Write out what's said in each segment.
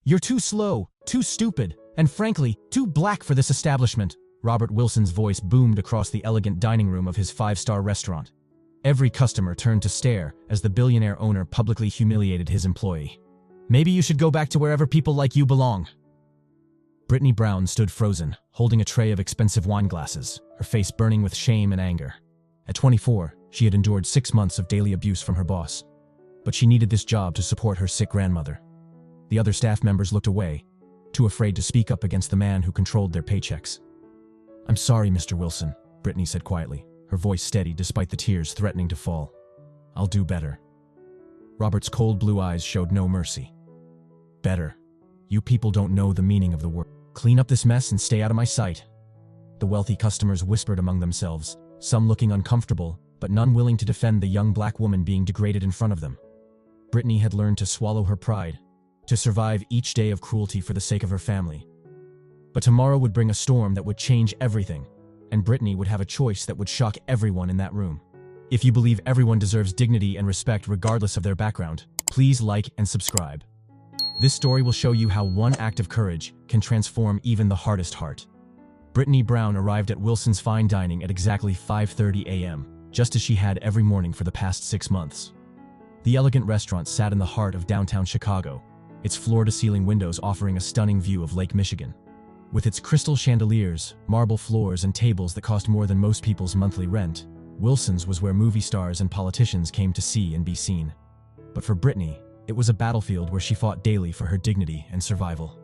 You're too slow, too stupid, and frankly, too black for this establishment. Robert Wilson's voice boomed across the elegant dining room of his five-star restaurant. Every customer turned to stare as the billionaire owner publicly humiliated his employee. Maybe you should go back to wherever people like you belong. Brittany Brown stood frozen, holding a tray of expensive wine glasses, her face burning with shame and anger. At 24, she had endured 6 months of daily abuse from her boss. But she needed this job to support her sick grandmother. The other staff members looked away, too afraid to speak up against the man who controlled their paychecks. "I'm sorry, Mr. Wilson," Brittany said quietly, her voice steady despite the tears threatening to fall. "I'll do better." Robert's cold blue eyes showed no mercy. "Better? You people don't know the meaning of the word. Clean up this mess and stay out of my sight." The wealthy customers whispered among themselves, some looking uncomfortable, but none willing to defend the young black woman being degraded in front of them. Brittany had learned to swallow her pride, to survive each day of cruelty for the sake of her family. But tomorrow would bring a storm that would change everything, and Brittany would have a choice that would shock everyone in that room. If you believe everyone deserves dignity and respect regardless of their background, please like and subscribe. This story will show you how one act of courage can transform even the hardest heart. Brittany Brown arrived at Wilson's Fine Dining at exactly 5:30 a.m., just as she had every morning for the past 6 months. The elegant restaurant sat in the heart of downtown Chicago, its floor-to-ceiling windows offering a stunning view of Lake Michigan. With its crystal chandeliers, marble floors, and tables that cost more than most people's monthly rent, Wilson's was where movie stars and politicians came to see and be seen. But for Brittany, it was a battlefield where she fought daily for her dignity and survival.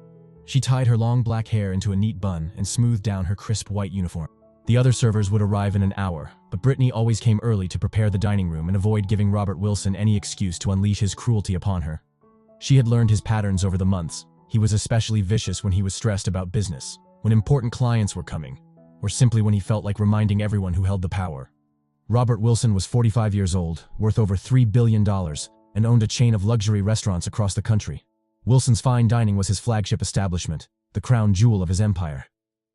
She tied her long black hair into a neat bun and smoothed down her crisp white uniform. The other servers would arrive in an hour, but Brittany always came early to prepare the dining room and avoid giving Robert Wilson any excuse to unleash his cruelty upon her. She had learned his patterns over the months. He was especially vicious when he was stressed about business, when important clients were coming, or simply when he felt like reminding everyone who held the power. Robert Wilson was 45 years old, worth over $3 billion, and owned a chain of luxury restaurants across the country. Wilson's Fine Dining was his flagship establishment, the crown jewel of his empire.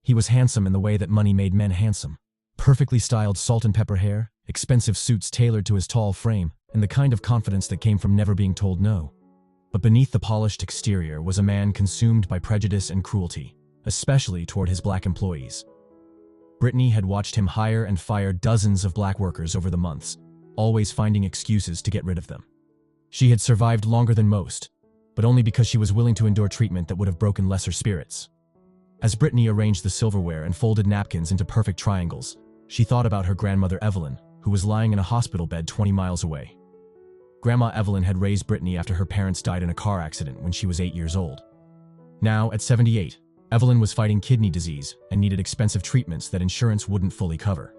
He was handsome in the way that money made men handsome. Perfectly styled salt and pepper hair, expensive suits tailored to his tall frame, and the kind of confidence that came from never being told no. But beneath the polished exterior was a man consumed by prejudice and cruelty, especially toward his black employees. Brittany had watched him hire and fire dozens of black workers over the months, always finding excuses to get rid of them. She had survived longer than most, but only because she was willing to endure treatment that would have broken lesser spirits. As Brittany arranged the silverware and folded napkins into perfect triangles, she thought about her grandmother Evelyn, who was lying in a hospital bed 20 miles away. Grandma Evelyn had raised Brittany after her parents died in a car accident when she was 8 years old. Now, at 78, Evelyn was fighting kidney disease and needed expensive treatments that insurance wouldn't fully cover.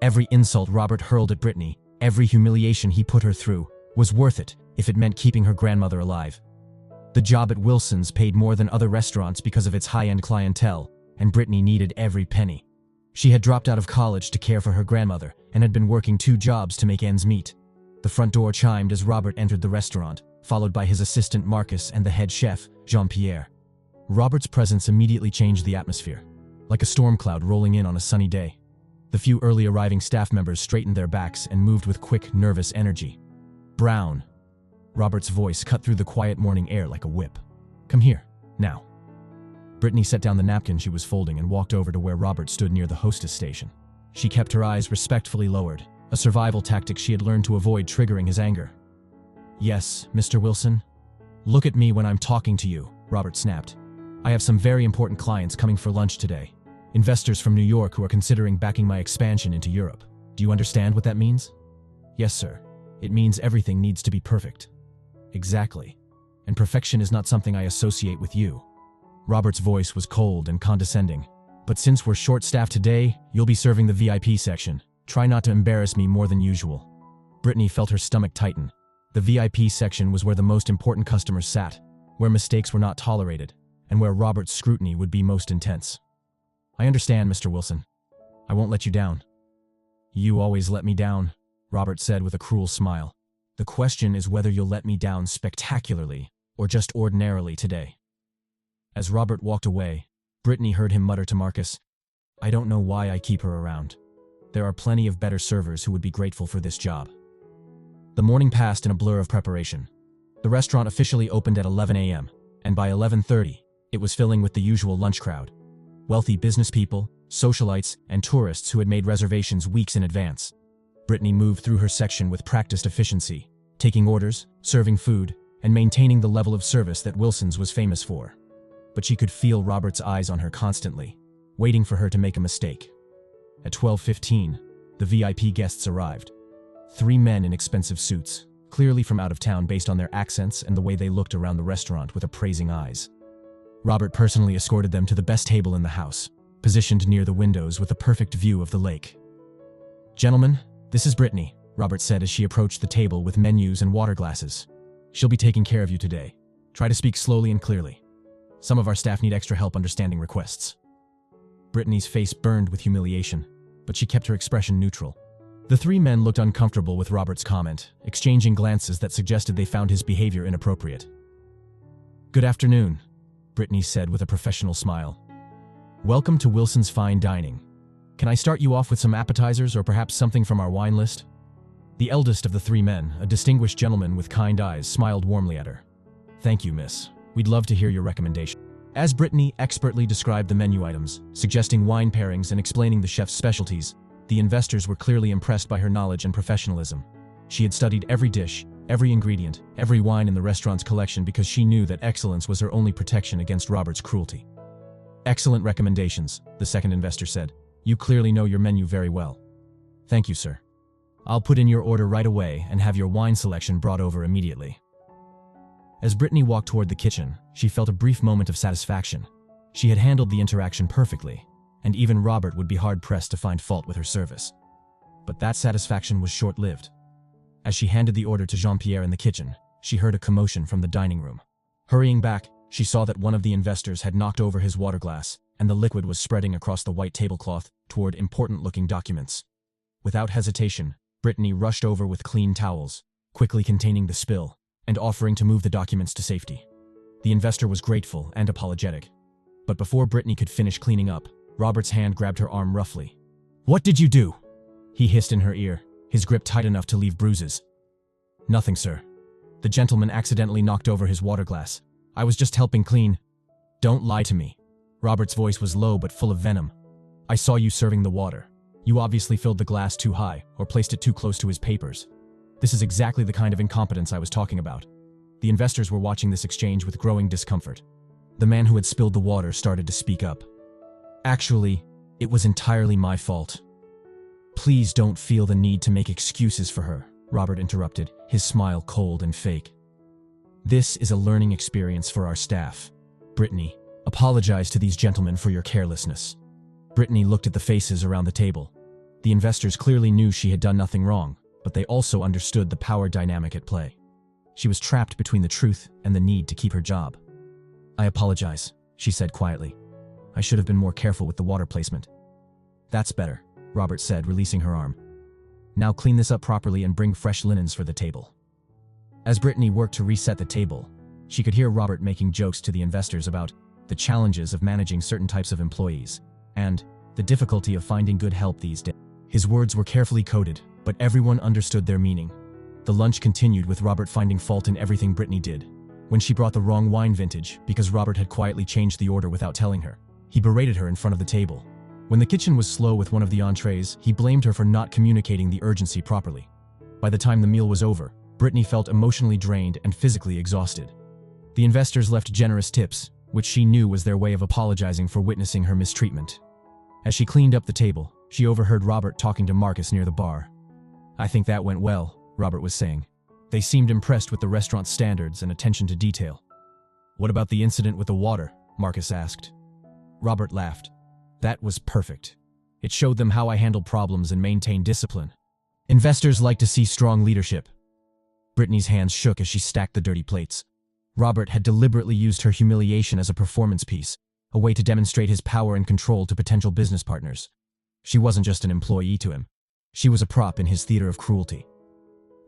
Every insult Robert hurled at Brittany, every humiliation he put her through, was worth it if it meant keeping her grandmother alive. The job at Wilson's paid more than other restaurants because of its high-end clientele, and Brittany needed every penny. She had dropped out of college to care for her grandmother and had been working 2 jobs to make ends meet. The front door chimed as Robert entered the restaurant, followed by his assistant Marcus and the head chef, Jean-Pierre. Robert's presence immediately changed the atmosphere, like a storm cloud rolling in on a sunny day. The few early arriving staff members straightened their backs and moved with quick, nervous energy. "Brown." Robert's voice cut through the quiet morning air like a whip. "Come here, now." Brittany set down the napkin she was folding and walked over to where Robert stood near the hostess station. She kept her eyes respectfully lowered, a survival tactic she had learned to avoid triggering his anger. "Yes, Mr. Wilson? Look at me when I'm talking to you," Robert snapped. "I have some very important clients coming for lunch today. Investors from New York who are considering backing my expansion into Europe. Do you understand what that means?" "Yes, sir. It means everything needs to be perfect." "Exactly. And perfection is not something I associate with you." Robert's voice was cold and condescending. "But since we're short-staffed today, you'll be serving the VIP section. Try not to embarrass me more than usual." Brittany felt her stomach tighten. The VIP section was where the most important customers sat, where mistakes were not tolerated, and where Robert's scrutiny would be most intense. "I understand, Mr. Wilson. I won't let you down." "You always let me down," Robert said with a cruel smile. "The question is whether you'll let me down spectacularly or just ordinarily today." As Robert walked away, Brittany heard him mutter to Marcus, "I don't know why I keep her around. There are plenty of better servers who would be grateful for this job." The morning passed in a blur of preparation. The restaurant officially opened at 11 a.m. and by 11:30, it was filling with the usual lunch crowd. Wealthy business people, socialites, and tourists who had made reservations weeks in advance. Brittany moved through her section with practiced efficiency, taking orders, serving food, and maintaining the level of service that Wilson's was famous for. But she could feel Robert's eyes on her constantly, waiting for her to make a mistake. At 12:15, the VIP guests arrived. 3 men in expensive suits, clearly from out of town based on their accents and the way they looked around the restaurant with appraising eyes. Robert personally escorted them to the best table in the house, positioned near the windows with a perfect view of the lake. "Gentlemen, this is Brittany," Robert said as she approached the table with menus and water glasses. "She'll be taking care of you today. Try to speak slowly and clearly. Some of our staff need extra help understanding requests." Brittany's face burned with humiliation, but she kept her expression neutral. The 3 men looked uncomfortable with Robert's comment, exchanging glances that suggested they found his behavior inappropriate. "Good afternoon," Brittany said with a professional smile. "Welcome to Wilson's Fine Dining. Can I start you off with some appetizers or perhaps something from our wine list?" The eldest of the 3 men, a distinguished gentleman with kind eyes, smiled warmly at her. "Thank you, miss. We'd love to hear your recommendation." As Brittany expertly described the menu items, suggesting wine pairings and explaining the chef's specialties, the investors were clearly impressed by her knowledge and professionalism. She had studied every dish, every ingredient, every wine in the restaurant's collection because she knew that excellence was her only protection against Robert's cruelty. "Excellent recommendations," the second investor said. "You clearly know your menu very well." "Thank you, sir. I'll put in your order right away and have your wine selection brought over immediately." As Brittany walked toward the kitchen, she felt a brief moment of satisfaction. She had handled the interaction perfectly, and even Robert would be hard-pressed to find fault with her service. But that satisfaction was short-lived. As she handed the order to Jean-Pierre in the kitchen, she heard a commotion from the dining room. Hurrying back, she saw that one of the investors had knocked over his water glass, and the liquid was spreading across the white tablecloth toward important-looking documents. Without hesitation, Brittany rushed over with clean towels, quickly containing the spill, and offering to move the documents to safety. The investor was grateful and apologetic. But before Brittany could finish cleaning up, Robert's hand grabbed her arm roughly. "What did you do?" he hissed in her ear, his grip tight enough to leave bruises. "Nothing, sir. The gentleman accidentally knocked over his water glass. I was just helping clean." "Don't lie to me." Robert's voice was low but full of venom. "I saw you serving the water. You obviously filled the glass too high or placed it too close to his papers. This is exactly the kind of incompetence I was talking about." The investors were watching this exchange with growing discomfort. The man who had spilled the water started to speak up. "Actually, it was entirely my fault." "Please don't feel the need to make excuses for her," Robert interrupted, his smile cold and fake. "This is a learning experience for our staff. Brittany, apologize to these gentlemen for your carelessness." Brittany looked at the faces around the table. The investors clearly knew she had done nothing wrong, but they also understood the power dynamic at play. She was trapped between the truth and the need to keep her job. "I apologize," she said quietly. "I should have been more careful with the water placement." "That's better," Robert said, releasing her arm. "Now clean this up properly and bring fresh linens for the table." As Brittany worked to reset the table, she could hear Robert making jokes to the investors about the challenges of managing certain types of employees and the difficulty of finding good help these days. His words were carefully coded, but everyone understood their meaning. The lunch continued with Robert finding fault in everything Brittany did. When she brought the wrong wine vintage because Robert had quietly changed the order without telling her, he berated her in front of the table. When the kitchen was slow with one of the entrees, he blamed her for not communicating the urgency properly. By the time the meal was over, Brittany felt emotionally drained and physically exhausted. The investors left generous tips, which she knew was their way of apologizing for witnessing her mistreatment. As she cleaned up the table, she overheard Robert talking to Marcus near the bar. "I think that went well," Robert was saying. "They seemed impressed with the restaurant's standards and attention to detail." "What about the incident with the water?" Marcus asked. Robert laughed. "That was perfect. It showed them how I handle problems and maintain discipline. Investors like to see strong leadership." Brittany's hands shook as she stacked the dirty plates. Robert had deliberately used her humiliation as a performance piece, a way to demonstrate his power and control to potential business partners. She wasn't just an employee to him. She was a prop in his theater of cruelty.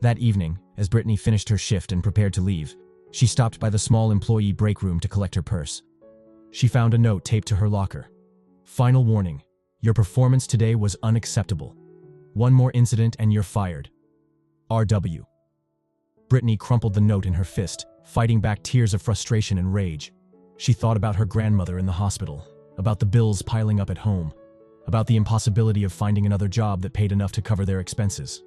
That evening, as Brittany finished her shift and prepared to leave, she stopped by the small employee break room to collect her purse. She found a note taped to her locker. "Final warning. Your performance today was unacceptable. One more incident and you're fired. R.W." Brittany crumpled the note in her fist, fighting back tears of frustration and rage. She thought about her grandmother in the hospital, about the bills piling up at home, about the impossibility of finding another job that paid enough to cover their expenses.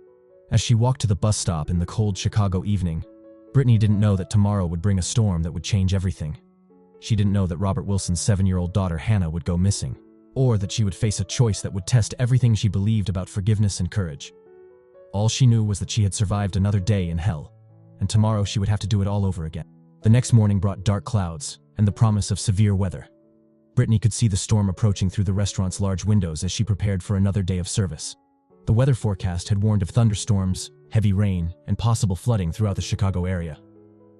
As she walked to the bus stop in the cold Chicago evening, Brittany didn't know that tomorrow would bring a storm that would change everything. She didn't know that Robert Wilson's 7-year-old daughter Hannah would go missing, or that she would face a choice that would test everything she believed about forgiveness and courage. All she knew was that she had survived another day in hell, and tomorrow she would have to do it all over again. The next morning brought dark clouds and the promise of severe weather. Brittany could see the storm approaching through the restaurant's large windows as she prepared for another day of service. The weather forecast had warned of thunderstorms, heavy rain, and possible flooding throughout the Chicago area.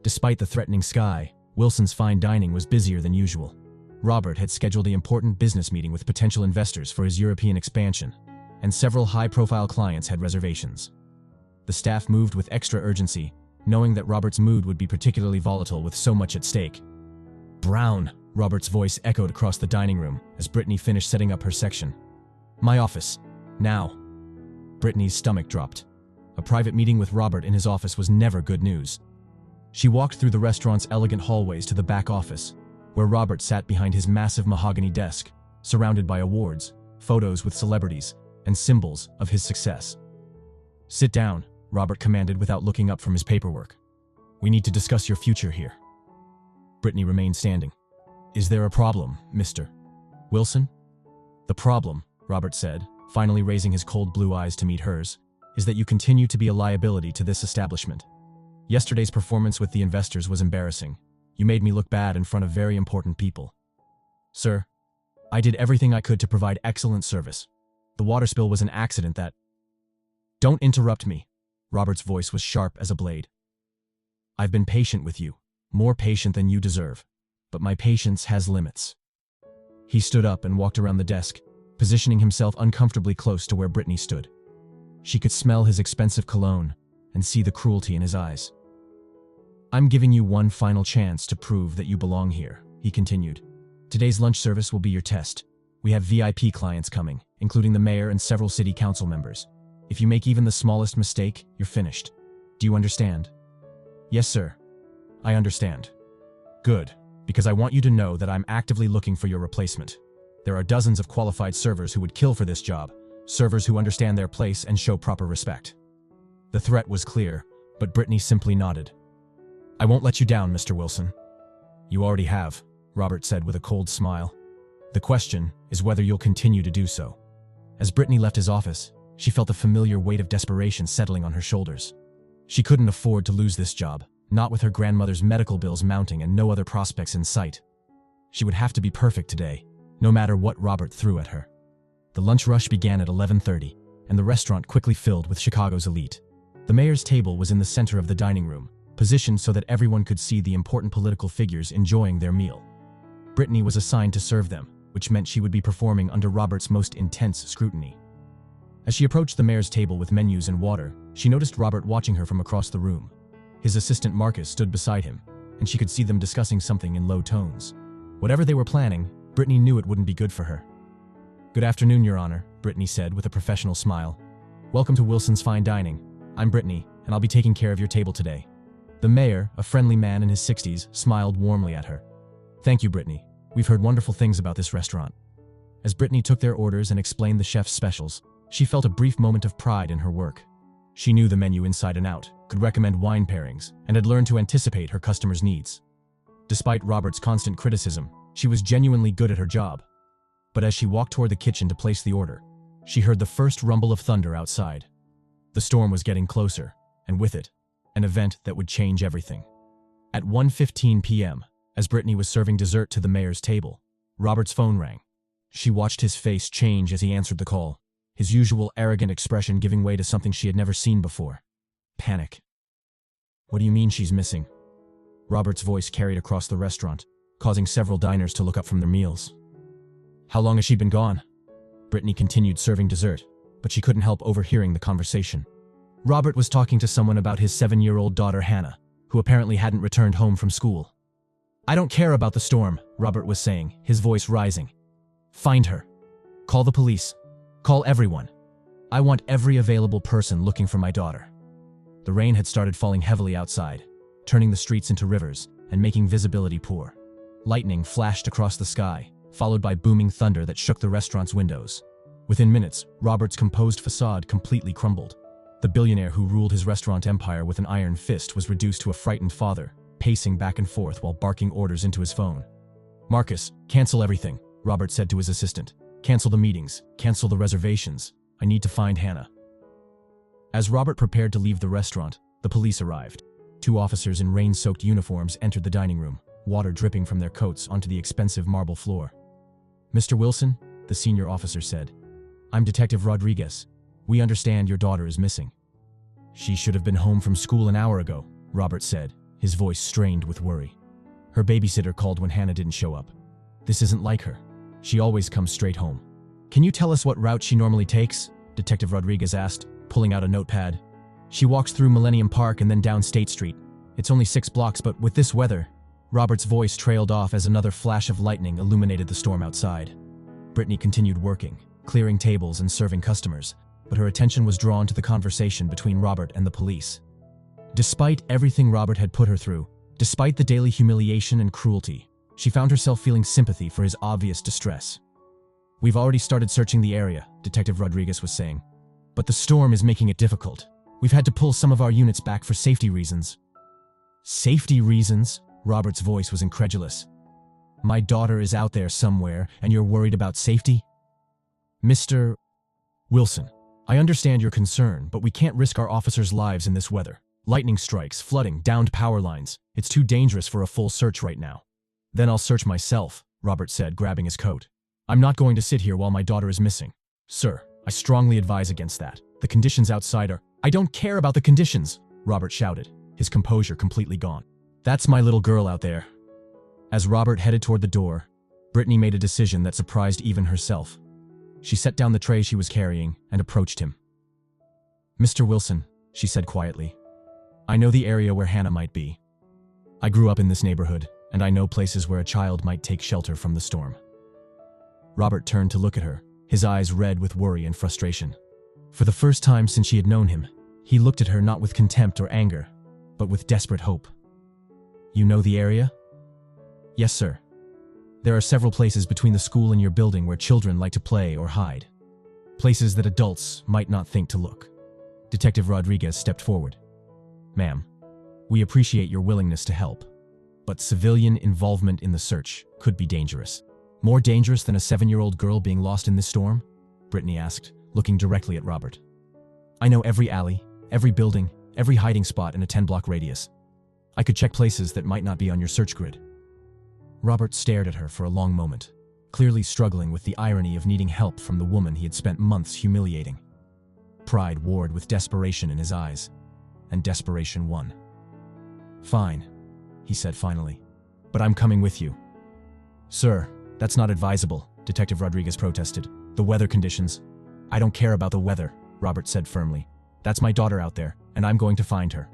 Despite the threatening sky, Wilson's fine dining was busier than usual. Robert had scheduled an important business meeting with potential investors for his European expansion, and several high-profile clients had reservations. The staff moved with extra urgency, knowing that Robert's mood would be particularly volatile with so much at stake. "Brown," Robert's voice echoed across the dining room as Brittany finished setting up her section. "My office. Now." Brittany's stomach dropped. A private meeting with Robert in his office was never good news. She walked through the restaurant's elegant hallways to the back office, where Robert sat behind his massive mahogany desk, surrounded by awards, photos with celebrities, and symbols of his success. "Sit down," Robert commanded without looking up from his paperwork. "We need to discuss your future here." Brittany remained standing. "Is there a problem, Mr. Wilson?" "The problem," Robert said, finally raising his cold blue eyes to meet hers, "is that you continue to be a liability to this establishment. Yesterday's performance with the investors was embarrassing. You made me look bad in front of very important people. Sir, I did everything I could to provide excellent service. The water spill was an accident that—" "Don't interrupt me." Robert's voice was sharp as a blade. "I've been patient with you, more patient than you deserve, but my patience has limits." He stood up and walked around the desk, positioning himself uncomfortably close to where Brittany stood. She could smell his expensive cologne and see the cruelty in his eyes. "I'm giving you one final chance to prove that you belong here," he continued. "Today's lunch service will be your test. We have VIP clients coming, including the mayor and several city council members. If you make even the smallest mistake, you're finished. Do you understand?" "Yes, sir. I understand." "Good, because I want you to know that I'm actively looking for your replacement. There are dozens of qualified servers who would kill for this job, servers who understand their place and show proper respect." The threat was clear, but Brittany simply nodded. "I won't let you down, Mr. Wilson." "You already have," Robert said with a cold smile. "The question is whether you'll continue to do so." As Brittany left his office, she felt the familiar weight of desperation settling on her shoulders. She couldn't afford to lose this job, not with her grandmother's medical bills mounting and no other prospects in sight. She would have to be perfect today, no matter what Robert threw at her. The lunch rush began at 11:30, and the restaurant quickly filled with Chicago's elite. The mayor's table was in the center of the dining room, positioned so that everyone could see the important political figures enjoying their meal. Brittany was assigned to serve them, which meant she would be performing under Robert's most intense scrutiny. As she approached the mayor's table with menus and water, she noticed Robert watching her from across the room. His assistant Marcus stood beside him, and she could see them discussing something in low tones. Whatever they were planning, Brittany knew it wouldn't be good for her. "Good afternoon, Your Honor," Brittany said with a professional smile. "Welcome to Wilson's Fine Dining. I'm Brittany, and I'll be taking care of your table today." The mayor, a friendly man in his 60s, smiled warmly at her. "Thank you, Brittany. We've heard wonderful things about this restaurant." As Brittany took their orders and explained the chef's specials, she felt a brief moment of pride in her work. She knew the menu inside and out, could recommend wine pairings, and had learned to anticipate her customers' needs. Despite Robert's constant criticism, she was genuinely good at her job. But as she walked toward the kitchen to place the order, she heard the first rumble of thunder outside. The storm was getting closer, and with it, an event that would change everything. At 1:15 p.m., as Brittany was serving dessert to the mayor's table, Robert's phone rang. She watched his face change as he answered the call, his usual arrogant expression giving way to something she had never seen before. Panic. "What do you mean she's missing?" Robert's voice carried across the restaurant, causing several diners to look up from their meals. "How long has she been gone?" Brittany continued serving dessert, but she couldn't help overhearing the conversation. Robert was talking to someone about his 7-year-old daughter Hannah, who apparently hadn't returned home from school. "I don't care about the storm," Robert was saying, his voice rising. "Find her. Call the police. Call everyone. I want every available person looking for my daughter." The rain had started falling heavily outside, turning the streets into rivers and making visibility poor. Lightning flashed across the sky, followed by booming thunder that shook the restaurant's windows. Within minutes, Robert's composed facade completely crumbled. The billionaire who ruled his restaurant empire with an iron fist was reduced to a frightened father, pacing back and forth while barking orders into his phone. "Marcus, cancel everything," Robert said to his assistant. "Cancel the meetings, cancel the reservations. I need to find Hannah." As Robert prepared to leave the restaurant, the police arrived. 2 officers in rain-soaked uniforms entered the dining room, water dripping from their coats onto the expensive marble floor. "Mr. Wilson," the senior officer said, "I'm Detective Rodriguez. We understand your daughter is missing." "She should have been home from school an hour ago," Robert said, his voice strained with worry. "Her babysitter called when Hannah didn't show up. This isn't like her. She always comes straight home." "Can you tell us what route she normally takes?" Detective Rodriguez asked, pulling out a notepad. "She walks through Millennium Park and then down State Street. It's only 6 blocks, but with this weather..." Robert's voice trailed off as another flash of lightning illuminated the storm outside. Brittany continued working, clearing tables and serving customers, but her attention was drawn to the conversation between Robert and the police. Despite everything Robert had put her through, despite the daily humiliation and cruelty, she found herself feeling sympathy for his obvious distress. "We've already started searching the area," Detective Rodriguez was saying. "But the storm is making it difficult. We've had to pull some of our units back for safety reasons." "Safety reasons?" Robert's voice was incredulous. "My daughter is out there somewhere, and you're worried about safety?" "Mr. Wilson, I understand your concern, but we can't risk our officers' lives in this weather. Lightning strikes, flooding, downed power lines. It's too dangerous for a full search right now." "Then I'll search myself," Robert said, grabbing his coat. "I'm not going to sit here while my daughter is missing." "Sir, I strongly advise against that. The conditions outside are..." "I don't care about the conditions," Robert shouted, his composure completely gone. "That's my little girl out there." As Robert headed toward the door, Brittany made a decision that surprised even herself. She set down the tray she was carrying and approached him. "Mr. Wilson," she said quietly, "I know the area where Hannah might be. I grew up in this neighborhood, and I know places where a child might take shelter from the storm." Robert turned to look at her, his eyes red with worry and frustration. For the first time since she had known him, he looked at her not with contempt or anger, but with desperate hope. "You know the area?" "Yes, sir. There are several places between the school and your building where children like to play or hide. Places that adults might not think to look." Detective Rodriguez stepped forward. "Ma'am, we appreciate your willingness to help, but civilian involvement in the search could be dangerous." "More dangerous than a 7-year-old girl being lost in this storm?" Brittany asked, looking directly at Robert. "I know every alley, every building, every hiding spot in a 10-block radius. I could check places that might not be on your search grid." Robert stared at her for a long moment, clearly struggling with the irony of needing help from the woman he had spent months humiliating. Pride warred with desperation in his eyes, and desperation won. "Fine," he said finally, "but I'm coming with you." "Sir, that's not advisable," Detective Rodriguez protested. "The weather conditions..." "I don't care about the weather," Robert said firmly. "That's my daughter out there, and I'm going to find her."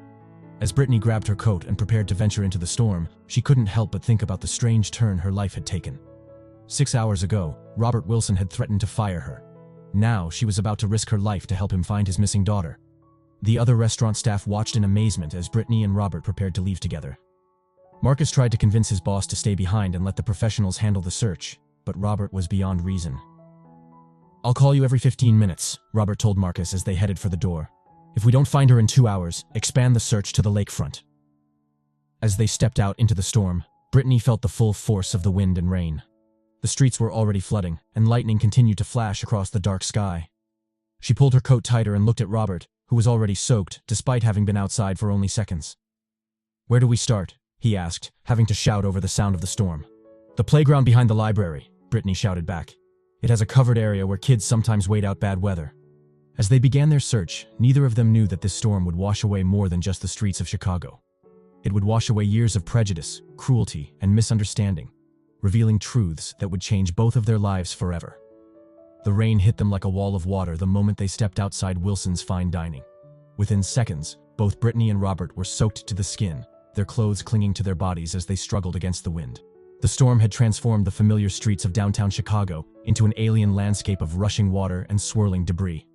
As Brittany grabbed her coat and prepared to venture into the storm, she couldn't help but think about the strange turn her life had taken. 6 hours ago, Robert Wilson had threatened to fire her. Now she was about to risk her life to help him find his missing daughter. The other restaurant staff watched in amazement as Brittany and Robert prepared to leave together. Marcus tried to convince his boss to stay behind and let the professionals handle the search, but Robert was beyond reason. "I'll call you every 15 minutes, Robert told Marcus as they headed for the door. "If we don't find her in 2 hours, expand the search to the lakefront." As they stepped out into the storm, Brittany felt the full force of the wind and rain. The streets were already flooding, and lightning continued to flash across the dark sky. She pulled her coat tighter and looked at Robert, who was already soaked, despite having been outside for only seconds. "Where do we start?" he asked, having to shout over the sound of the storm. "The playground behind the library," Brittany shouted back. "It has a covered area where kids sometimes wait out bad weather." As they began their search, neither of them knew that this storm would wash away more than just the streets of Chicago. It would wash away years of prejudice, cruelty, and misunderstanding, revealing truths that would change both of their lives forever. The rain hit them like a wall of water the moment they stepped outside Wilson's fine dining. Within seconds, both Brittany and Robert were soaked to the skin, their clothes clinging to their bodies as they struggled against the wind. The storm had transformed the familiar streets of downtown Chicago into an alien landscape of rushing water and swirling debris.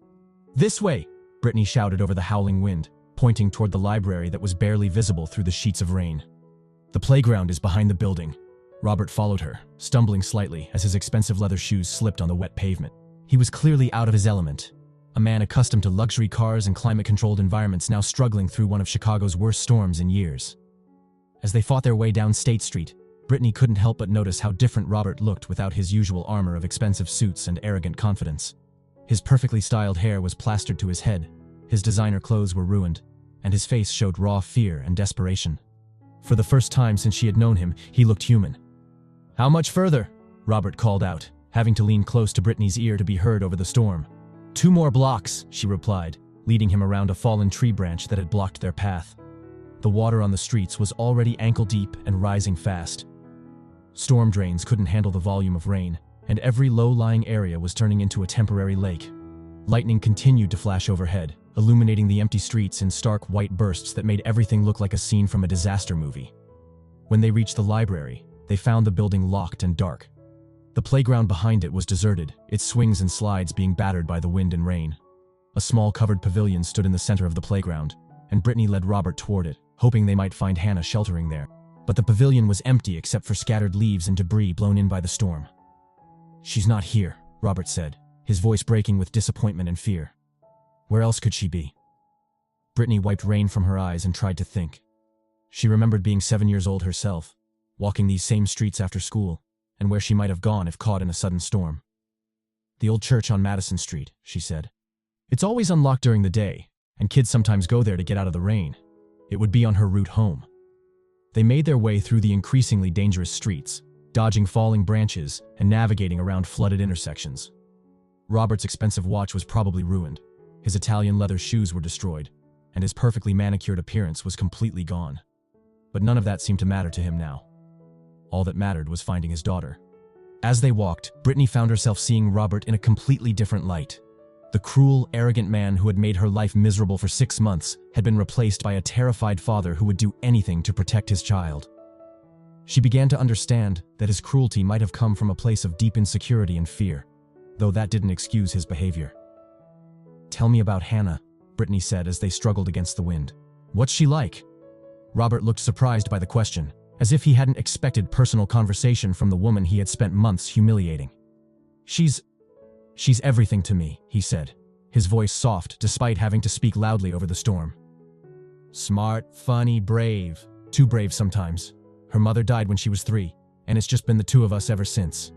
"This way!" Brittany shouted over the howling wind, pointing toward the library that was barely visible through the sheets of rain. "The playground is behind the building." Robert followed her, stumbling slightly as his expensive leather shoes slipped on the wet pavement. He was clearly out of his element, a man accustomed to luxury cars and climate-controlled environments now struggling through one of Chicago's worst storms in years. As they fought their way down State Street, Brittany couldn't help but notice how different Robert looked without his usual armor of expensive suits and arrogant confidence. His perfectly styled hair was plastered to his head, his designer clothes were ruined, and his face showed raw fear and desperation. For the first time since she had known him, he looked human. "How much further?" Robert called out, having to lean close to Brittany's ear to be heard over the storm. "2 more blocks," she replied, leading him around a fallen tree branch that had blocked their path. The water on the streets was already ankle-deep and rising fast. Storm drains couldn't handle the volume of rain, and every low-lying area was turning into a temporary lake. Lightning continued to flash overhead, illuminating the empty streets in stark white bursts that made everything look like a scene from a disaster movie. When they reached the library, they found the building locked and dark. The playground behind it was deserted, its swings and slides being battered by the wind and rain. A small covered pavilion stood in the center of the playground, and Brittany led Robert toward it, hoping they might find Hannah sheltering there. But the pavilion was empty except for scattered leaves and debris blown in by the storm. "She's not here," Robert said, his voice breaking with disappointment and fear. "Where else could she be?" Brittany wiped rain from her eyes and tried to think. She remembered being 7 years old herself, walking these same streets after school, and where she might have gone if caught in a sudden storm. "The old church on Madison Street," she said. "It's always unlocked during the day, and kids sometimes go there to get out of the rain. It would be on her route home." They made their way through the increasingly dangerous streets, dodging falling branches and navigating around flooded intersections. Robert's expensive watch was probably ruined, his Italian leather shoes were destroyed, and his perfectly manicured appearance was completely gone. But none of that seemed to matter to him now. All that mattered was finding his daughter. As they walked, Brittany found herself seeing Robert in a completely different light. The cruel, arrogant man who had made her life miserable for 6 months had been replaced by a terrified father who would do anything to protect his child. She began to understand that his cruelty might have come from a place of deep insecurity and fear, though that didn't excuse his behavior. "Tell me about Hannah," Brittany said as they struggled against the wind. "What's she like?" Robert looked surprised by the question, as if he hadn't expected personal conversation from the woman he had spent months humiliating. She's everything to me," he said, his voice soft despite having to speak loudly over the storm. "Smart, funny, brave. Too brave sometimes. Her mother died when she was 3, and it's just been the 2 of us ever since."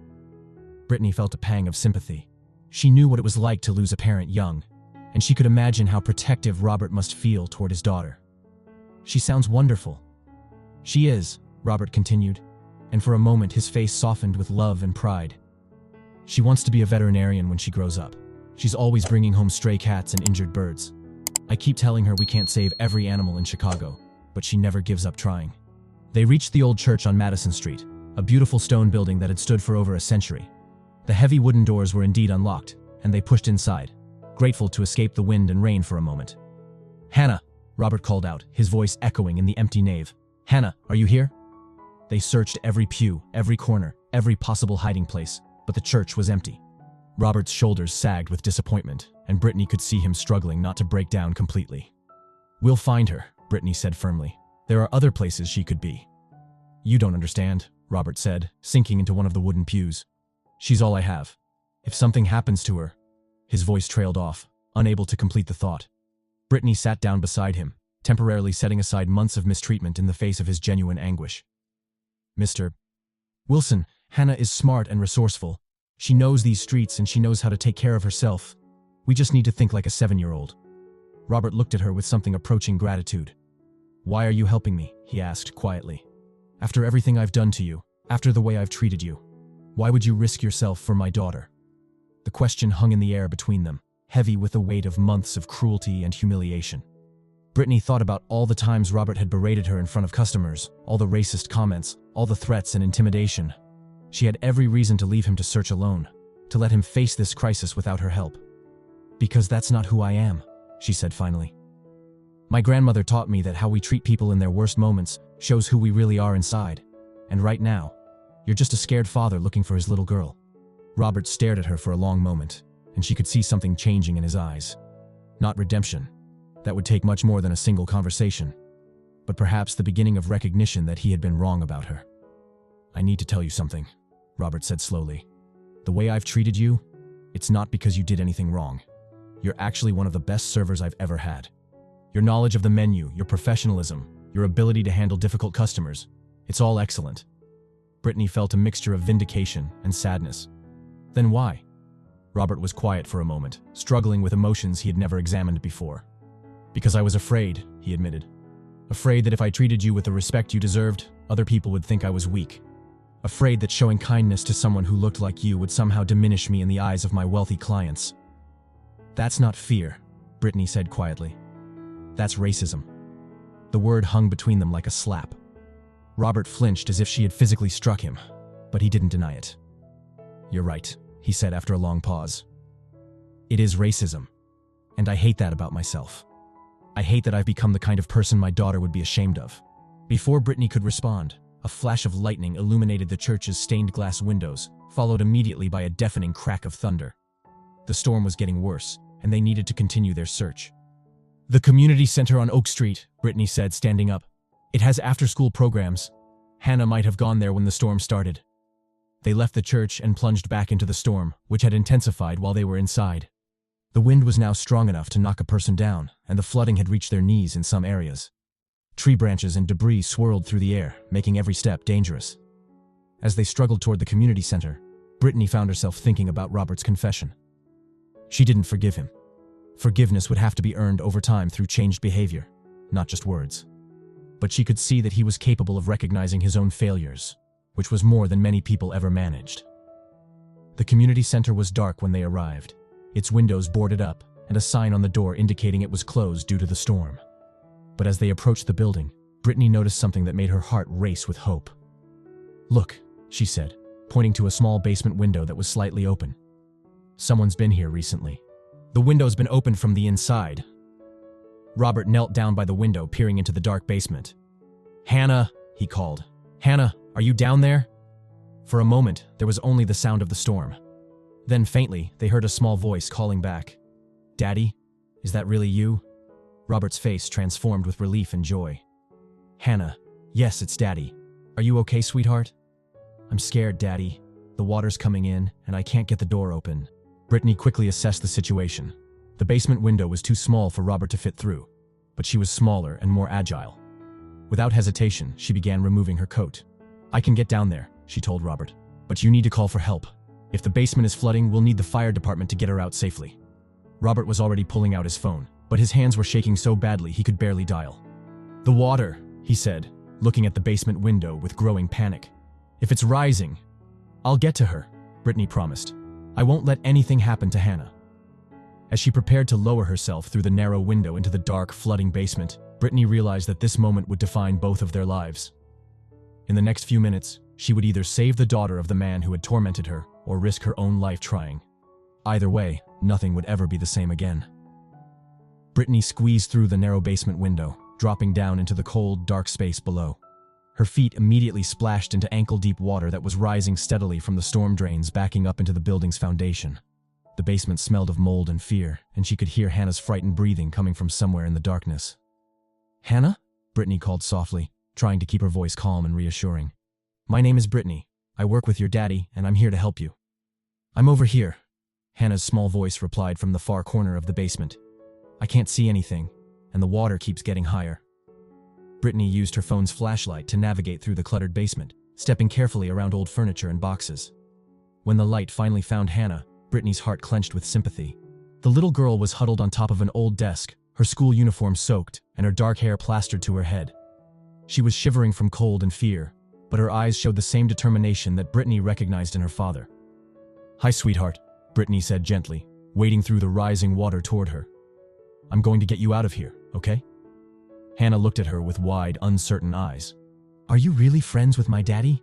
Brittany felt a pang of sympathy. She knew what it was like to lose a parent young, and she could imagine how protective Robert must feel toward his daughter. "She sounds wonderful." "She is," Robert continued, and for a moment his face softened with love and pride. "She wants to be a veterinarian when she grows up. She's always bringing home stray cats and injured birds. I keep telling her we can't save every animal in Chicago, but she never gives up trying." They reached the old church on Madison Street, a beautiful stone building that had stood for over a century. The heavy wooden doors were indeed unlocked, and they pushed inside, grateful to escape the wind and rain for a moment. "Hannah," Robert called out, his voice echoing in the empty nave. "Hannah, are you here?" They searched every pew, every corner, every possible hiding place, but the church was empty. Robert's shoulders sagged with disappointment, and Brittany could see him struggling not to break down completely. "We'll find her," Brittany said firmly. "There are other places she could be." "You don't understand," Robert said, sinking into one of the wooden pews. "She's all I have. If something happens to her—" His voice trailed off, unable to complete the thought. Brittany sat down beside him, temporarily setting aside months of mistreatment in the face of his genuine anguish. "Mr. Wilson, Hannah is smart and resourceful. She knows these streets and she knows how to take care of herself. We just need to think like a 7-year-old. Robert looked at her with something approaching gratitude. "Why are you helping me?" he asked quietly. "After everything I've done to you, after the way I've treated you, why would you risk yourself for my daughter?" The question hung in the air between them, heavy with the weight of months of cruelty and humiliation. Brittany thought about all the times Robert had berated her in front of customers, all the racist comments, all the threats and intimidation. She had every reason to leave him to search alone, to let him face this crisis without her help. "Because that's not who I am," she said finally. "My grandmother taught me that how we treat people in their worst moments shows who we really are inside. And right now, you're just a scared father looking for his little girl." Robert stared at her for a long moment, and she could see something changing in his eyes. Not redemption, That would take much more than a single conversation, but perhaps the beginning of recognition that he had been wrong about her. "I need to tell you something," Robert said slowly. "The way I've treated you, it's not because you did anything wrong. You're actually one of the best servers I've ever had. Your knowledge of the menu, your professionalism, your ability to handle difficult customers, it's all excellent." Brittany felt a mixture of vindication and sadness. "Then why?" Robert was quiet for a moment, struggling with emotions he had never examined before. "Because I was afraid," he admitted. "Afraid that if I treated you with the respect you deserved, other people would think I was weak. Afraid that showing kindness to someone who looked like you would somehow diminish me in the eyes of my wealthy clients." "That's not fear," Brittany said quietly. "That's racism." The word hung between them like a slap. Robert flinched as if she had physically struck him, but he didn't deny it. "You're right," he said after a long pause. "It is racism, and I hate that about myself. I hate that I've become the kind of person my daughter would be ashamed of." Before Brittany could respond, a flash of lightning illuminated the church's stained glass windows, followed immediately by a deafening crack of thunder. The storm was getting worse, and they needed to continue their search. "The community center on Oak Street," Brittany said, standing up. "It has after-school programs. Hannah might have gone there when the storm started." They left the church and plunged back into the storm, which had intensified while they were inside. The wind was now strong enough to knock a person down, and the flooding had reached their knees in some areas. Tree branches and debris swirled through the air, making every step dangerous. As they struggled toward the community center, Brittany found herself thinking about Robert's confession. She didn't forgive him. Forgiveness would have to be earned over time through changed behavior, not just words. But she could see that he was capable of recognizing his own failures, which was more than many people ever managed. The community center was dark when they arrived, its windows boarded up, and a sign on the door indicating it was closed due to the storm. But as they approached the building, Brittany noticed something that made her heart race with hope. "Look," she said, pointing to a small basement window that was slightly open. "Someone's been here recently. The window's been opened from the inside." Robert knelt down by the window, peering into the dark basement. "Hannah," he called. "Hannah, are you down there?" For a moment, there was only the sound of the storm. Then faintly, they heard a small voice calling back. "Daddy, is that really you?" Robert's face transformed with relief and joy. "Hannah, yes, it's Daddy. Are you okay, sweetheart?" "I'm scared, Daddy. The water's coming in, and I can't get the door open." Brittany quickly assessed the situation. The basement window was too small for Robert to fit through, but she was smaller and more agile. Without hesitation, she began removing her coat. "I can get down there," she told Robert, "but you need to call for help. If the basement is flooding, we'll need the fire department to get her out safely." Robert was already pulling out his phone, but his hands were shaking so badly he could barely dial. "The water," he said, looking at the basement window with growing panic. "If it's rising, I'll get to her," Brittany promised. "I won't let anything happen to Hannah." As she prepared to lower herself through the narrow window into the dark, flooding basement, Brittany realized that this moment would define both of their lives. In the next few minutes, she would either save the daughter of the man who had tormented her or risk her own life trying. Either way, nothing would ever be the same again. Brittany squeezed through the narrow basement window, dropping down into the cold, dark space below. Her feet immediately splashed into ankle-deep water that was rising steadily from the storm drains backing up into the building's foundation. The basement smelled of mold and fear, and she could hear Hannah's frightened breathing coming from somewhere in the darkness. "Hannah?" Brittany called softly, trying to keep her voice calm and reassuring. "My name is Brittany. I work with your daddy, and I'm here to help you." "I'm over here," Hannah's small voice replied from the far corner of the basement. "I can't see anything, and the water keeps getting higher." Brittany used her phone's flashlight to navigate through the cluttered basement, stepping carefully around old furniture and boxes. When the light finally found Hannah, Brittany's heart clenched with sympathy. The little girl was huddled on top of an old desk, her school uniform soaked, and her dark hair plastered to her head. She was shivering from cold and fear, but her eyes showed the same determination that Brittany recognized in her father. "Hi, sweetheart," Brittany said gently, wading through the rising water toward her. "I'm going to get you out of here, okay?" Hannah looked at her with wide, uncertain eyes. "Are you really friends with my daddy?"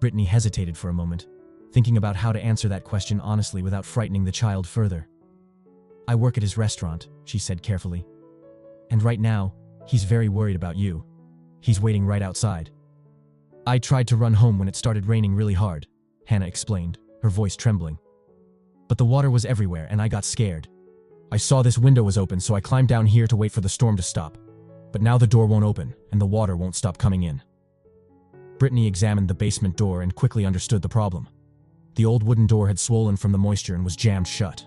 Brittany hesitated for a moment, thinking about how to answer that question honestly without frightening the child further. "I work at his restaurant," she said carefully. "And right now, he's very worried about you. He's waiting right outside." "I tried to run home when it started raining really hard," Hannah explained, her voice trembling. "But the water was everywhere and I got scared. I saw this window was open, so I climbed down here to wait for the storm to stop. But now the door won't open, and the water won't stop coming in. Brittany examined the basement door and quickly understood the problem. The old wooden door had swollen from the moisture and was jammed shut.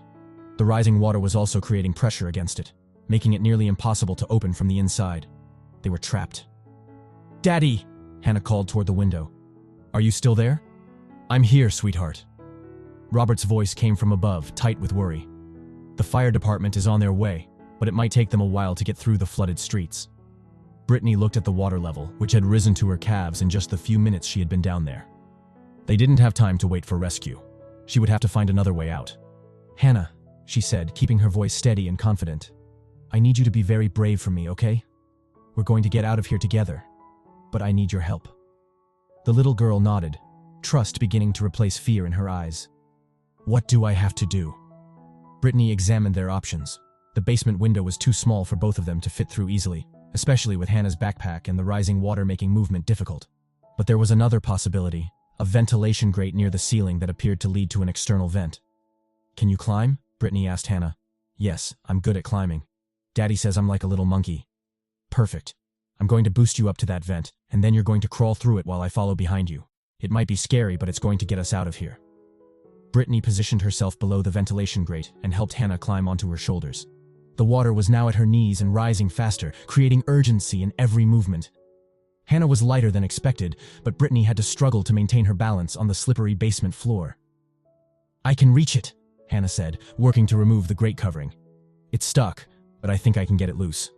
The rising water was also creating pressure against it, making it nearly impossible to open from the inside. They were trapped. "Daddy!" Hannah called toward the window. "Are you still there?" "I'm here, sweetheart." Robert's voice came from above, tight with worry. "The fire department is on their way, but it might take them a while to get through the flooded streets." Brittany looked at the water level, which had risen to her calves in just the few minutes she had been down there. They didn't have time to wait for rescue. She would have to find another way out. "Hannah," she said, keeping her voice steady and confident. "I need you to be very brave for me, okay? We're going to get out of here together, but I need your help." The little girl nodded, trust beginning to replace fear in her eyes. "What do I have to do?" Brittany examined their options. The basement window was too small for both of them to fit through easily, especially with Hannah's backpack and the rising water making movement difficult. But there was another possibility, a ventilation grate near the ceiling that appeared to lead to an external vent. "Can you climb?" Brittany asked Hannah. "Yes, I'm good at climbing. Daddy says I'm like a little monkey." "Perfect. I'm going to boost you up to that vent, and then you're going to crawl through it while I follow behind you. It might be scary, but it's going to get us out of here." Brittany positioned herself below the ventilation grate and helped Hannah climb onto her shoulders. The water was now at her knees and rising faster, creating urgency in every movement. Hannah was lighter than expected, but Brittany had to struggle to maintain her balance on the slippery basement floor. "I can reach it," Hannah said, working to remove the grate covering. "It's stuck, but I think I can get it loose."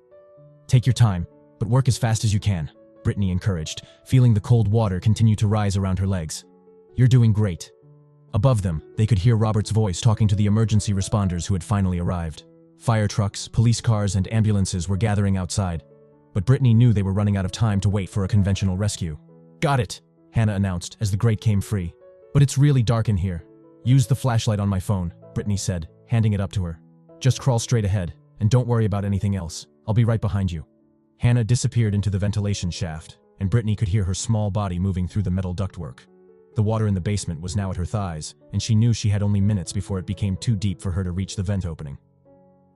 "Take your time, but work as fast as you can," Brittany encouraged, feeling the cold water continue to rise around her legs. "You're doing great." Above them, they could hear Robert's voice talking to the emergency responders who had finally arrived. Fire trucks, police cars, and ambulances were gathering outside, but Brittany knew they were running out of time to wait for a conventional rescue. "Got it," Hannah announced as the grate came free. "But it's really dark in here. Use the flashlight on my phone," Brittany said, handing it up to her. "Just crawl straight ahead, and don't worry about anything else. I'll be right behind you." Hannah disappeared into the ventilation shaft, and Brittany could hear her small body moving through the metal ductwork. The water in the basement was now at her thighs, and she knew she had only minutes before it became too deep for her to reach the vent opening.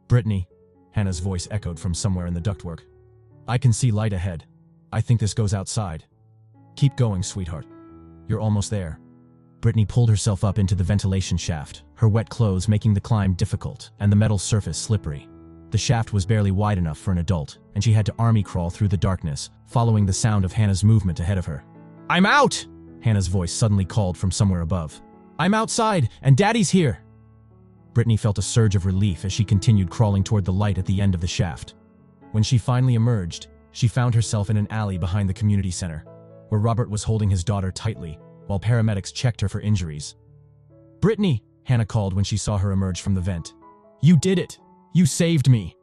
"Brittany," Hannah's voice echoed from somewhere in the ductwork. "I can see light ahead. I think this goes outside. Keep going, sweetheart. You're almost there." Brittany pulled herself up into the ventilation shaft, her wet clothes making the climb difficult and the metal surface slippery. The shaft was barely wide enough for an adult, and she had to army crawl through the darkness, following the sound of Hannah's movement ahead of her. "I'm out!" Hannah's voice suddenly called from somewhere above. "I'm outside, and Daddy's here!" Brittany felt a surge of relief as she continued crawling toward the light at the end of the shaft. When she finally emerged, she found herself in an alley behind the community center, where Robert was holding his daughter tightly, while paramedics checked her for injuries. "Brittany," Hannah called when she saw her emerge from the vent. "You did it! You saved me!"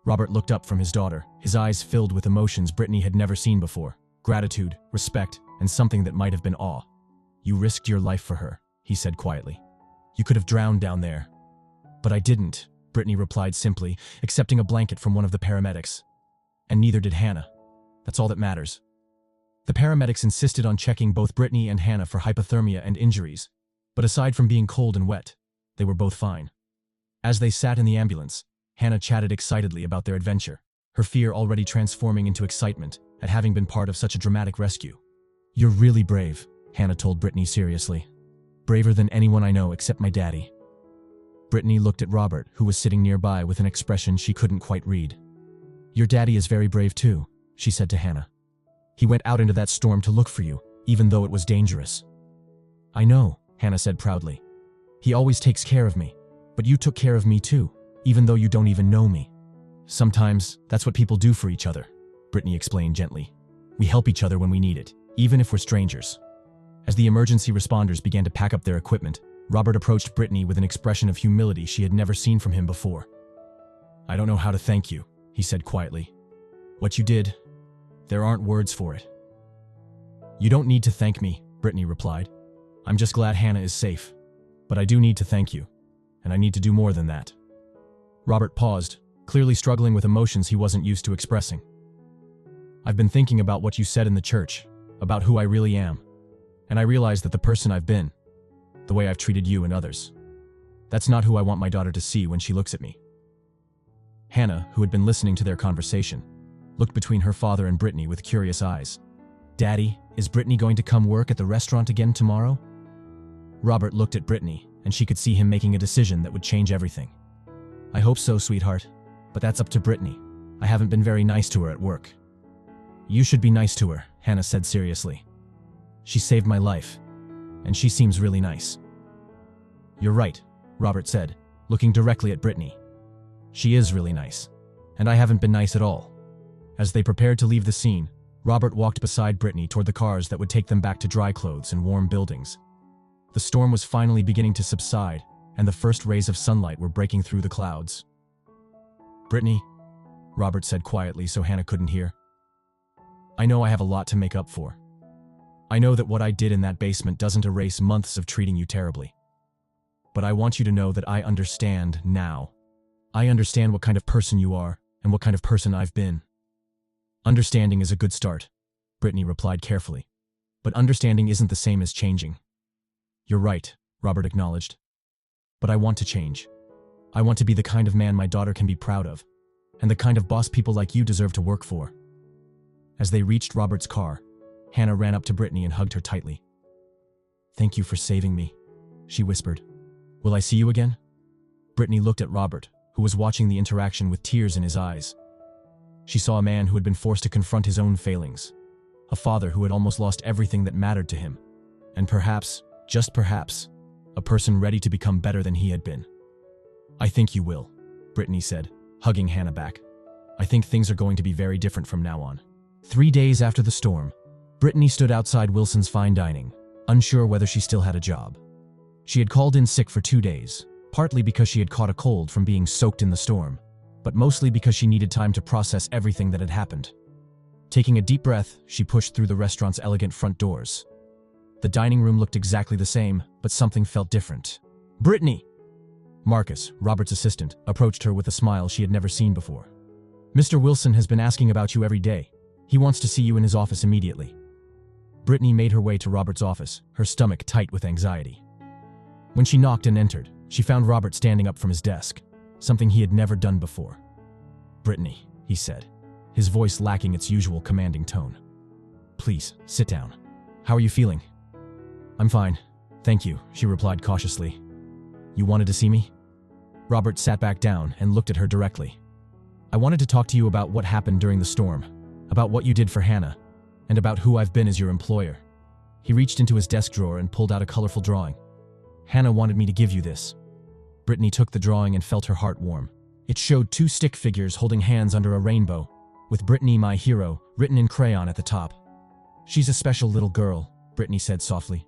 Robert looked up from his daughter, his eyes filled with emotions Brittany had never seen before. Gratitude, respect, and something that might have been awe. "You risked your life for her," he said quietly. "You could have drowned down there." "But I didn't," Brittany replied simply, accepting a blanket from one of the paramedics. "And neither did Hannah. That's all that matters." The paramedics insisted on checking both Brittany and Hannah for hypothermia and injuries, but aside from being cold and wet, they were both fine. As they sat in the ambulance, Hannah chatted excitedly about their adventure, her fear already transforming into excitement at having been part of such a dramatic rescue. "You're really brave," Hannah told Brittany seriously. "Braver than anyone I know except my daddy." Brittany looked at Robert, who was sitting nearby with an expression she couldn't quite read. "Your daddy is very brave too," she said to Hannah. "He went out into that storm to look for you, even though it was dangerous." "I know," Hannah said proudly. "He always takes care of me, but you took care of me too, even though you don't even know me." "Sometimes that's what people do for each other," Brittany explained gently. "We help each other when we need it, even if we're strangers." As the emergency responders began to pack up their equipment, Robert approached Brittany with an expression of humility she had never seen from him before. "I don't know how to thank you," he said quietly. "What you did, there aren't words for it." "You don't need to thank me," Brittany replied. "I'm just glad Hannah is safe. But I do need to thank you, and I need to do more than that." Robert paused, clearly struggling with emotions he wasn't used to expressing. "I've been thinking about what you said in the church, about who I really am, and I realized that the person I've been, the way I've treated you and others, that's not who I want my daughter to see when she looks at me. Hannah, who had been listening to their conversation, looked between her father and Brittany with curious eyes. "Daddy, is Brittany going to come work at the restaurant again tomorrow?" Robert looked at Brittany, and she could see him making a decision that would change everything. "I hope so, sweetheart, but that's up to Brittany. I haven't been very nice to her at work." "You should be nice to her," Hannah said seriously. "She saved my life, and she seems really nice." "You're right," Robert said, looking directly at Brittany. "She is really nice, and I haven't been nice at all." As they prepared to leave the scene, Robert walked beside Brittany toward the cars that would take them back to dry clothes and warm buildings. The storm was finally beginning to subside, and the first rays of sunlight were breaking through the clouds. "Brittany," Robert said quietly so Hannah couldn't hear, "I know I have a lot to make up for. I know that what I did in that basement doesn't erase months of treating you terribly. But I want you to know that I understand now. I understand what kind of person you are and what kind of person I've been." "Understanding is a good start," Brittany replied carefully. "But understanding isn't the same as changing." "You're right," Robert acknowledged. "But I want to change. I want to be the kind of man my daughter can be proud of, and the kind of boss people like you deserve to work for." As they reached Robert's car, Hannah ran up to Brittany and hugged her tightly. "Thank you for saving me," she whispered. "Will I see you again?" Brittany looked at Robert, who was watching the interaction with tears in his eyes. She saw a man who had been forced to confront his own failings, a father who had almost lost everything that mattered to him, and perhaps, just perhaps, a person ready to become better than he had been. "I think you will," Brittany said, hugging Hannah back. "I think things are going to be very different from now on." 3 days after the storm, Brittany stood outside Wilson's Fine Dining, unsure whether she still had a job. She had called in sick for 2 days, partly because she had caught a cold from being soaked in the storm, but mostly because she needed time to process everything that had happened. Taking a deep breath, she pushed through the restaurant's elegant front doors. The dining room looked exactly the same, but something felt different. "Brittany!" Marcus, Robert's assistant, approached her with a smile she had never seen before. "Mr. Wilson has been asking about you every day. He wants to see you in his office immediately." Brittany made her way to Robert's office, her stomach tight with anxiety. When she knocked and entered, she found Robert standing up from his desk, something he had never done before. "Brittany," he said, his voice lacking its usual commanding tone. "Please, sit down. How are you feeling?" "I'm fine, thank you," she replied cautiously. "You wanted to see me?" Robert sat back down and looked at her directly. "I wanted to talk to you about what happened during the storm, about what you did for Hannah, and about who I've been as your employer." He reached into his desk drawer and pulled out a colorful drawing. "Hannah wanted me to give you this." Brittany took the drawing and felt her heart warm. It showed 2 stick figures holding hands under a rainbow, with "Brittany, my hero" written in crayon at the top. "She's a special little girl," Brittany said softly.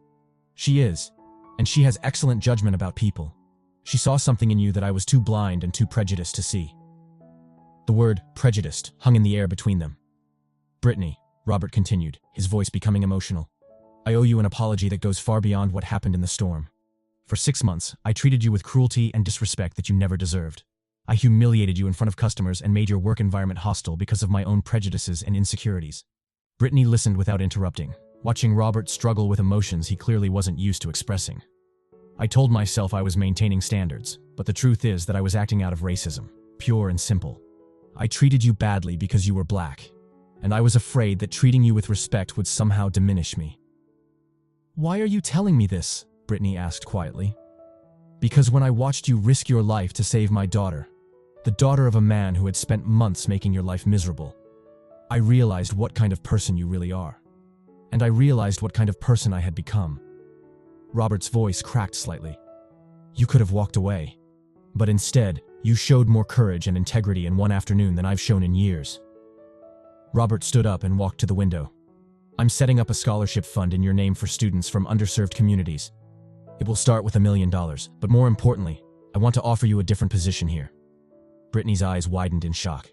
"She is, and she has excellent judgment about people. She saw something in you that I was too blind and too prejudiced to see." The word "prejudiced" hung in the air between them. "Brittany," Robert continued, his voice becoming emotional, "I owe you an apology that goes far beyond what happened in the storm. For 6 months, I treated you with cruelty and disrespect that you never deserved. I humiliated you in front of customers and made your work environment hostile because of my own prejudices and insecurities." Brittany listened without interrupting, watching Robert struggle with emotions he clearly wasn't used to expressing. "I told myself I was maintaining standards, but the truth is that I was acting out of racism, pure and simple. I treated you badly because you were black, and I was afraid that treating you with respect would somehow diminish me." "Why are you telling me this?" Brittany asked quietly. "Because when I watched you risk your life to save my daughter, the daughter of a man who had spent months making your life miserable, I realized what kind of person you really are. And I realized what kind of person I had become." Robert's voice cracked slightly. "You could have walked away, but instead, you showed more courage and integrity in one afternoon than I've shown in years." Robert stood up and walked to the window. "I'm setting up a scholarship fund in your name for students from underserved communities. It will start with $1 million, but more importantly, I want to offer you a different position here." Brittany's eyes widened in shock.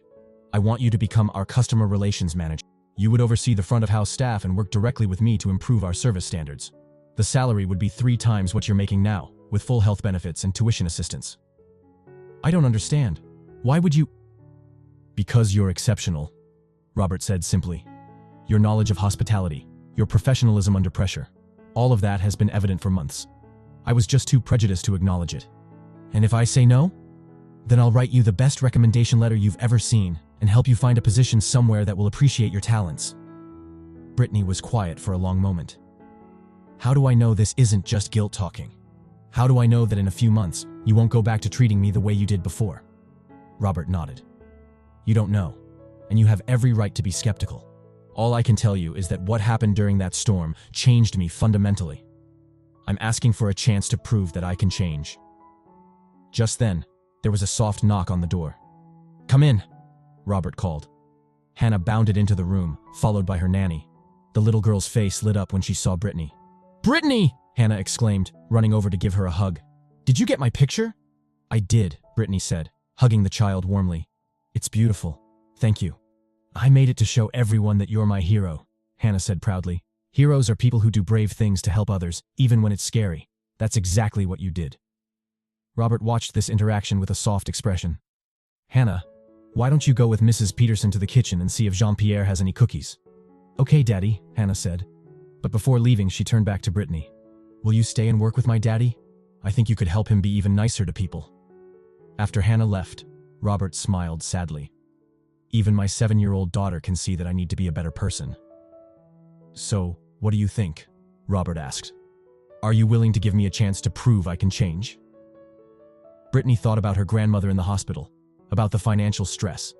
"I want you to become our customer relations manager. You would oversee the front-of-house staff and work directly with me to improve our service standards. The salary would be 3 times what you're making now, with full health benefits and tuition assistance." "I don't understand. Why would you—" "Because you're exceptional," Robert said simply. "Your knowledge of hospitality, your professionalism under pressure, all of that has been evident for months. I was just too prejudiced to acknowledge it. And if I say no?" Then I'll write you the best recommendation letter you've ever seen and help you find a position somewhere that will appreciate your talents." Brittany was quiet for a long moment. "How do I know this isn't just guilt talking? How do I know that in a few months, you won't go back to treating me the way you did before?" Robert nodded. "You don't know, and you have every right to be skeptical. All I can tell you is that what happened during that storm changed me fundamentally. I'm asking for a chance to prove that I can change." Just then, there was a soft knock on the door. "Come in," Robert called. Hannah bounded into the room, followed by her nanny. The little girl's face lit up when she saw Brittany. "Brittany!" Hannah exclaimed, running over to give her a hug. "Did you get my picture?" "I did," Brittany said, hugging the child warmly. "It's beautiful. Thank you." "I made it to show everyone that you're my hero," Hannah said proudly. "Heroes are people who do brave things to help others, even when it's scary. That's exactly what you did." Robert watched this interaction with a soft expression. "Hannah, why don't you go with Mrs. Peterson to the kitchen and see if Jean-Pierre has any cookies?" "Okay, Daddy," Hannah said. But before leaving, she turned back to Brittany. "Will you stay and work with my daddy? I think you could help him be even nicer to people." After Hannah left, Robert smiled sadly. "Even my 7-year-old daughter can see that I need to be a better person." "So, what do you think?" Robert asked. "Are you willing to give me a chance to prove I can change?" Brittany thought about her grandmother in the hospital, about the financial stress,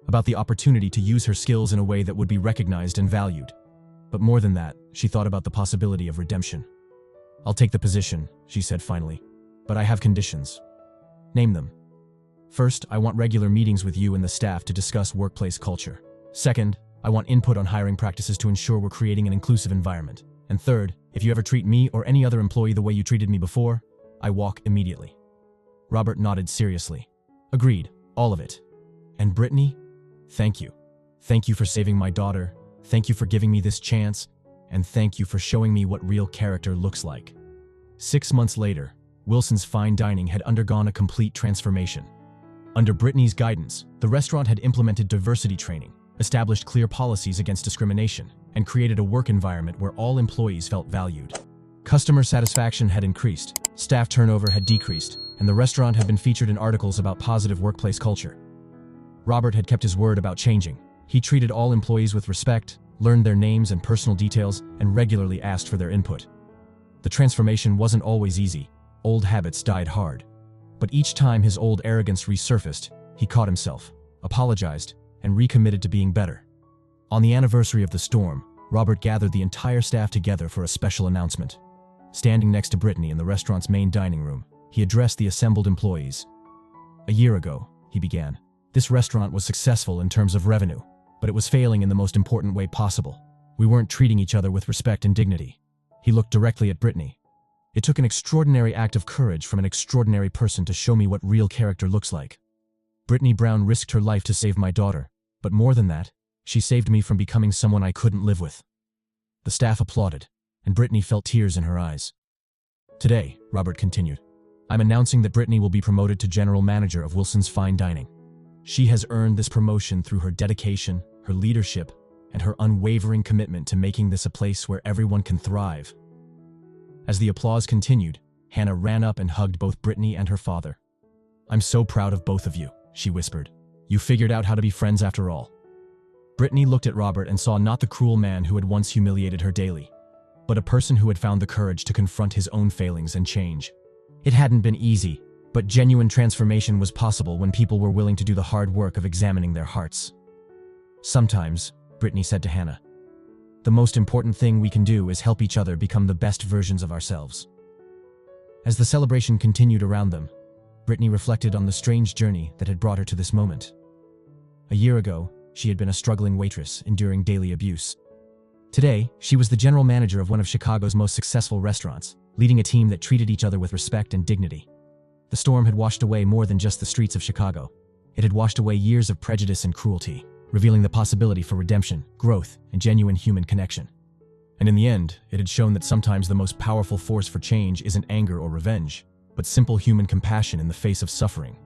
about the opportunity to use her skills in a way that would be recognized and valued. But more than that, she thought about the possibility of redemption. "I'll take the position," she said finally, "but I have conditions." "Name them." "First, I want regular meetings with you and the staff to discuss workplace culture. Second, I want input on hiring practices to ensure we're creating an inclusive environment. And third, if you ever treat me or any other employee the way you treated me before, I walk immediately." Robert nodded seriously. "Agreed, all of it. And Brittany, thank you. Thank you for saving my daughter. Thank you for giving me this chance. And thank you for showing me what real character looks like." 6 months later, Wilson's Fine Dining had undergone a complete transformation. Under Brittany's guidance, the restaurant had implemented diversity training, established clear policies against discrimination, and created a work environment where all employees felt valued. Customer satisfaction had increased, staff turnover had decreased, and the restaurant had been featured in articles about positive workplace culture. Robert had kept his word about changing. He treated all employees with respect, learned their names and personal details, and regularly asked for their input. The transformation wasn't always easy. Old habits died hard. But each time his old arrogance resurfaced, he caught himself, apologized, and recommitted to being better. On the anniversary of the storm, Robert gathered the entire staff together for a special announcement. Standing next to Brittany in the restaurant's main dining room, he addressed the assembled employees. "A year ago," he began, "this restaurant was successful in terms of revenue, but it was failing in the most important way possible. We weren't treating each other with respect and dignity." He looked directly at Brittany. "It took an extraordinary act of courage from an extraordinary person to show me what real character looks like. Brittany Brown risked her life to save my daughter, but more than that, she saved me from becoming someone I couldn't live with." The staff applauded, and Brittany felt tears in her eyes. "Today," Robert continued, "I'm announcing that Brittany will be promoted to General Manager of Wilson's Fine Dining. She has earned this promotion through her dedication, her leadership, and her unwavering commitment to making this a place where everyone can thrive." As the applause continued, Hannah ran up and hugged both Brittany and her father. "I'm so proud of both of you," she whispered. "You figured out how to be friends after all." Brittany looked at Robert and saw not the cruel man who had once humiliated her daily, but a person who had found the courage to confront his own failings and change. It hadn't been easy, but genuine transformation was possible when people were willing to do the hard work of examining their hearts. "Sometimes," Brittany said to Hannah, "the most important thing we can do is help each other become the best versions of ourselves." As the celebration continued around them, Brittany reflected on the strange journey that had brought her to this moment. A year ago, she had been a struggling waitress, enduring daily abuse. Today, she was the general manager of one of Chicago's most successful restaurants, leading a team that treated each other with respect and dignity. The storm had washed away more than just the streets of Chicago. It had washed away years of prejudice and cruelty, revealing the possibility for redemption, growth, and genuine human connection. And in the end, it had shown that sometimes the most powerful force for change isn't anger or revenge, but simple human compassion in the face of suffering.